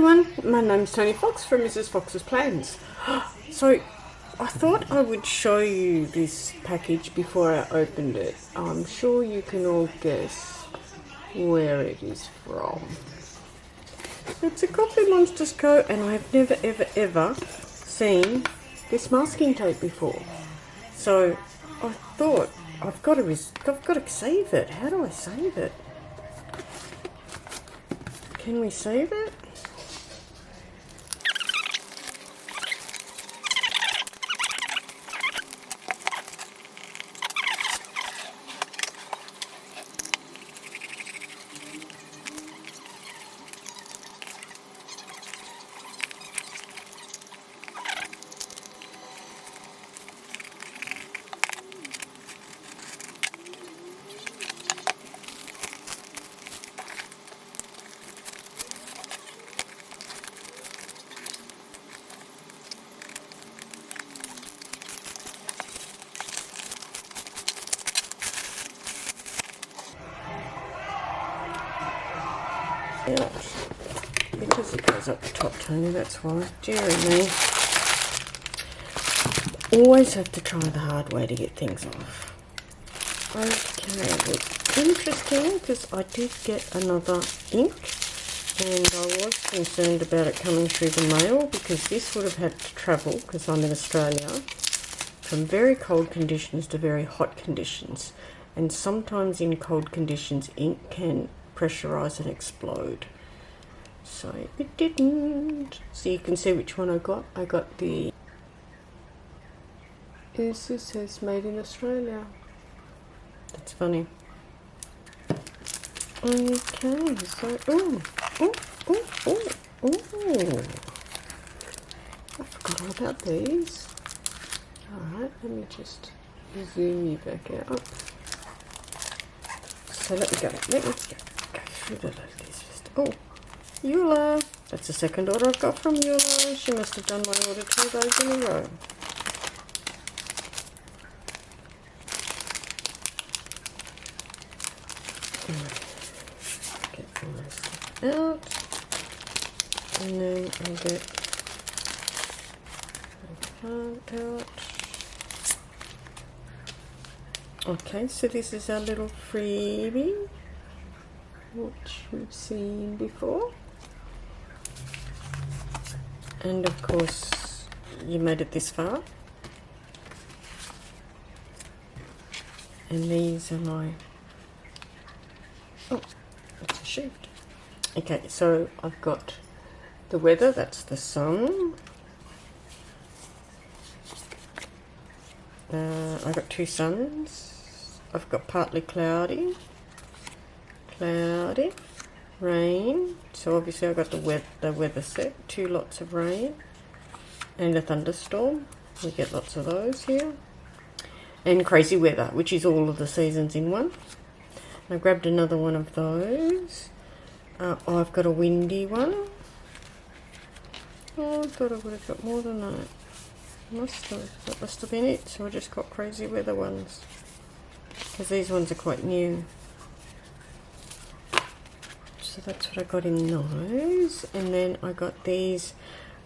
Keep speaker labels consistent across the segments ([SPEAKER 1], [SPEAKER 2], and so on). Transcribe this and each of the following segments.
[SPEAKER 1] everyone, my name's Tony Fox from Mrs. Fox's Plans. So I thought I would show you this package before I opened it. I'm sure you can all guess where it is from. It's a Coffee Monsterz Co, and I've never ever seen this masking tape before. So I thought I've got to save it. How do I save it? Can we save it? Because it goes up the top, Tony, that's why. Dear me. Always have to try the hard way to get things off. Okay, it's interesting because I did get another ink, and I was concerned about it coming through the mail because this would have had to travel, because I'm in Australia, from very cold conditions to very hot conditions. And sometimes in cold conditions ink can pressurize and explode. So it didn't. So you can see which one I got. I got the... Yes, this says made in Australia. That's funny. Okay, so... Oh! I forgot all about these. Alright, let me just zoom you back out. So let me go through the ladies first. Oh, Eula. That's the second order I've got from Eula. She must have done my order 2 days in a row. Get the rest out. And then I'll get the plant out. Okay, so this is our little freebie, which we've seen before. And of course, you made it this far. And these are my... Oh, it's a sheet. Okay, so I've got the weather, that's the sun. I've got 2 suns. I've got partly cloudy, rain. So obviously I've got the weather set, 2 lots of rain and a thunderstorm. We get lots of those here. And crazy weather, which is all of the seasons in one. I grabbed another one of those. I've got a windy one. Oh, I thought I would have got more than that. That must have been it. So I just got crazy weather ones, because these ones are quite new. So that's what I got in those. And then I got these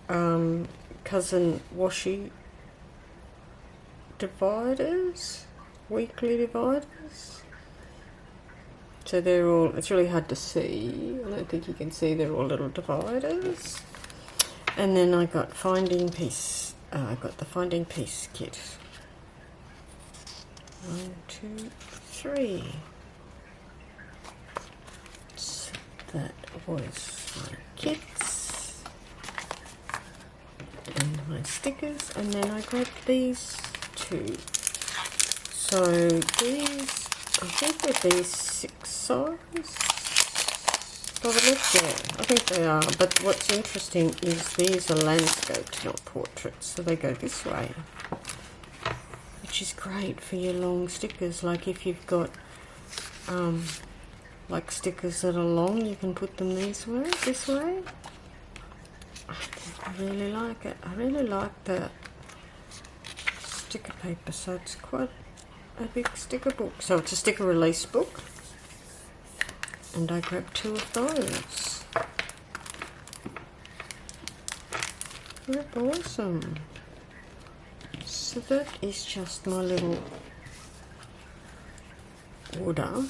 [SPEAKER 1] Cousin Washi dividers, weekly dividers. So they're all, it's really hard to see. I don't think you can see, they're all little dividers. And then I got Finding Peace. I got the Finding Peace kit. 1, 2, 3. So that was my kits and my stickers, and then I grabbed these 2. So these, I think they're these 6 size. By the left, yeah, I think they are. But what's interesting is these are landscaped, not portraits, so they go this way, which is great for your long stickers. Like if you've got like stickers that are long, you can put them this way. I really like it. I really like the sticker paper, so it's quite a big sticker book. So it's a sticker release book. And I grabbed 2 of those. Very awesome. So that is just my little order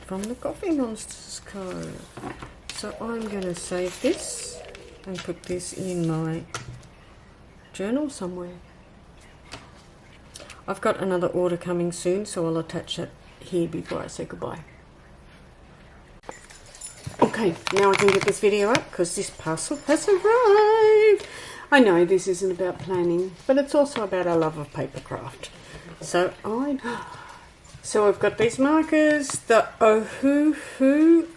[SPEAKER 1] from the Coffee Monsterz Co. So I'm going to save this and put this in my journal somewhere. I've got another order coming soon, so I'll attach it here before I say goodbye. Okay, now I can get this video up because this parcel has arrived. I know this isn't about planning, but it's also about our love of paper craft. So I've got these markers, the Ohuhu,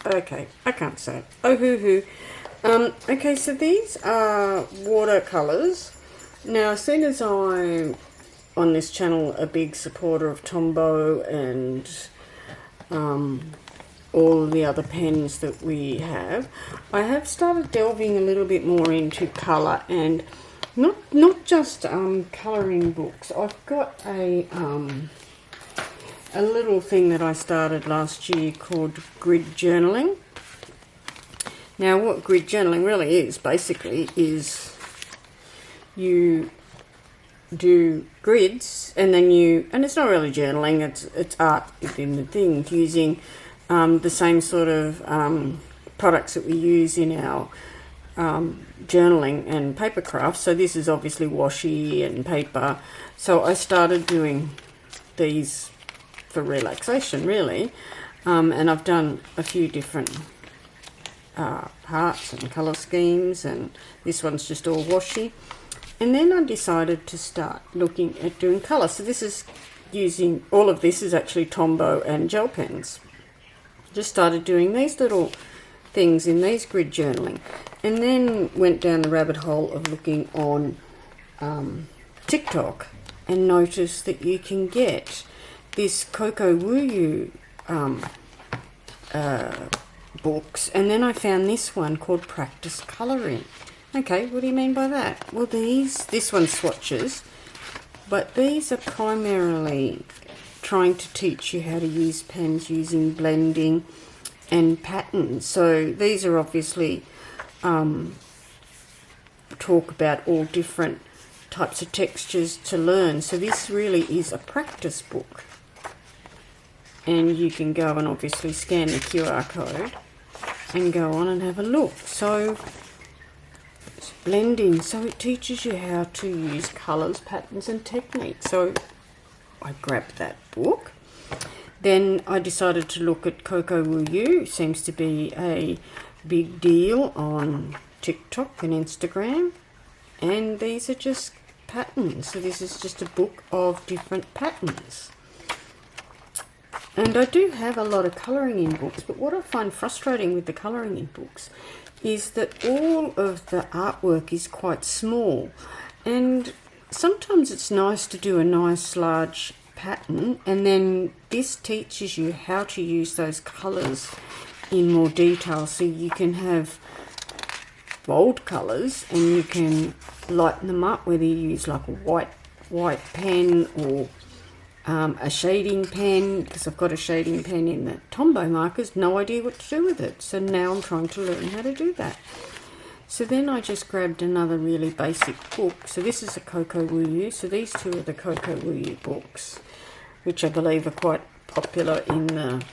[SPEAKER 1] okay, I can't say it, Ohuhu. Okay, so these are watercolours. Now, seeing as I'm on this channel a big supporter of Tombow and all the other pens that we have, I have started delving a little bit more into colour, and not just colouring books. I've got a little thing that I started last year called grid journaling. Now, what grid journaling really is, basically, is you do grids, and then and it's not really journaling, it's art within the thing, using the same sort of products that we use in our journaling and paper craft. So this is obviously washi and paper. So I started doing these for relaxation, really, and I've done a few different hearts and colour schemes, and this one's just all washi. And then I decided to start looking at doing colour. So this is using, all of this is actually Tombow and gel pens. Just started doing these little things in these grid journaling, and then went down the rabbit hole of looking on TikTok, and noticed that you can get this Coco Wyo books, and then I found this one called Practice Colouring. Okay, what do you mean by that? Well, this one's swatches, but these are primarily trying to teach you how to use pens using blending and patterns. So these are obviously talk about all different types of textures to learn. So this really is a practice book, and you can go and obviously scan the QR code and go on and have a look. So it's blending, so it teaches you how to use colours, patterns and techniques. So I grabbed that book. Then I decided to look at Coco Wyo. Seems to be a big deal on TikTok and Instagram, and these are just patterns. So this is just a book of different patterns. And I do have a lot of colouring in books, but what I find frustrating with the colouring in books is that all of the artwork is quite small, and sometimes it's nice to do a nice large pattern, and then this teaches you how to use those colours in more detail, so you can have bold colours and you can lighten them up, whether you use like a white pen or a shading pen, because I've got a shading pen in the Tombow markers, no idea what to do with it. So now I'm trying to learn how to do that. So then I just grabbed another really basic book. So this is a Coco Wyo. So these two are the Coco Wyo books, which I believe are quite popular in the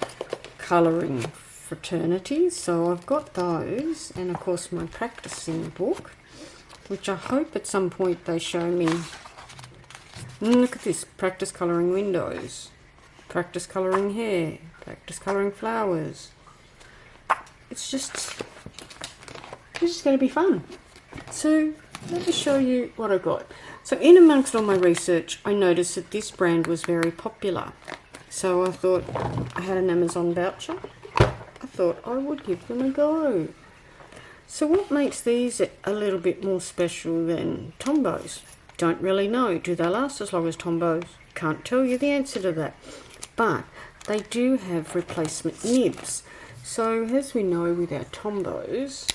[SPEAKER 1] colouring fraternity. So I've got those, and of course my practicing book, which I hope at some point they show me. Look at this, practice colouring windows, practice colouring hair, practice colouring flowers. It's just going to be fun. So let me show you what I got. So in amongst all my research, I noticed that this brand was very popular. So I thought, I had an Amazon voucher. I thought I would give them a go. So what makes these a little bit more special than Tombow's? Don't really know. Do they last as long as Tombow's? Can't tell you the answer to that. But they do have replacement nibs. So as we know with our Tombow's,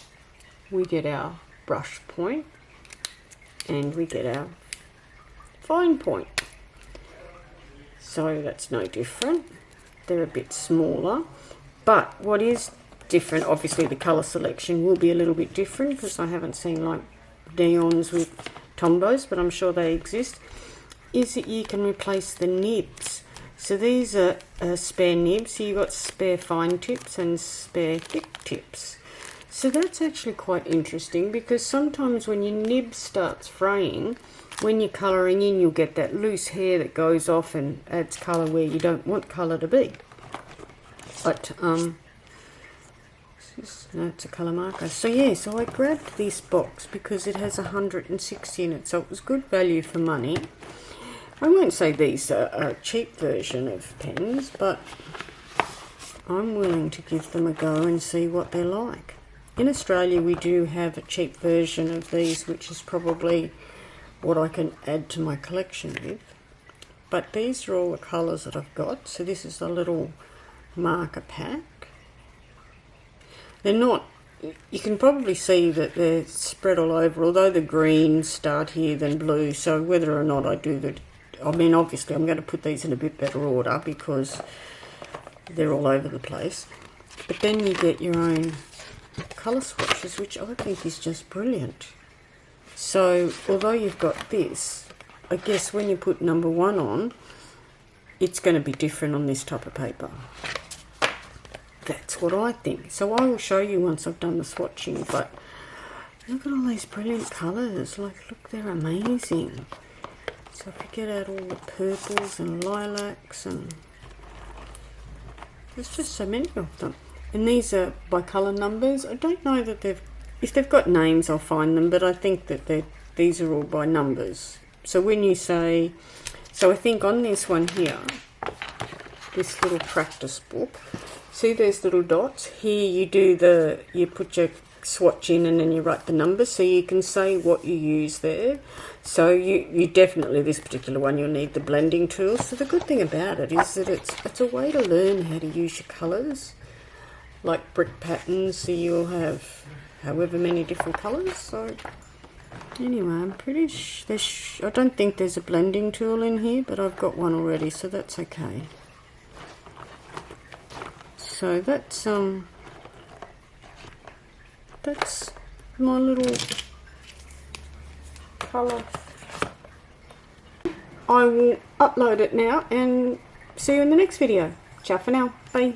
[SPEAKER 1] we get our brush point and we get our fine point. So that's no different. They're a bit smaller. But what is different. Obviously the colour selection will be a little bit different because I haven't seen like neons with Tombos, but I'm sure they exist, is that you can replace the nibs. So these are spare nibs, so you've got spare fine tips and spare thick tips. So that's actually quite interesting, because sometimes when your nib starts fraying, when you're colouring in, you'll get that loose hair that goes off and adds colour where you don't want colour to be. But no, it's a colour marker. So yeah, so I grabbed this box because it has 160 in it, so it was good value for money. I won't say these are a cheap version of pens, but I'm willing to give them a go and see what they're like. In Australia we do have a cheap version of these, which is probably what I can add to my collection with. But these are all the colours that I've got. So this is a little marker pack. They're not, you can probably see that they're spread all over, although the greens start here then blue, so whether or not I do the, I mean obviously I'm going to put these in a bit better order because they're all over the place. But then you get your own colour swatches, which I think is just brilliant. So although you've got this, I guess when you put number 1 on, it's going to be different on this type of paper. That's what I think. So I will show you once I've done the swatching, but look at all these brilliant colours. Like, look, they're amazing. So if you get out all the purples and lilacs, and there's just so many of them. And these are by colour numbers. I don't know that if they've got names I'll find them, but I think that these are all by numbers. So when you say, so I think on this one here, this little practice book, see those little dots? Here you put your swatch in and then you write the numbers, so you can say what you use there. So you definitely, this particular one, you'll need the blending tool. So the good thing about it is that it's a way to learn how to use your colours, like brick patterns, so you'll have however many different colours. So anyway, I'm pretty I don't think there's a blending tool in here, but I've got one already, so that's okay. So that's my little colour. I will upload it now and see you in the next video. Ciao for now. Bye.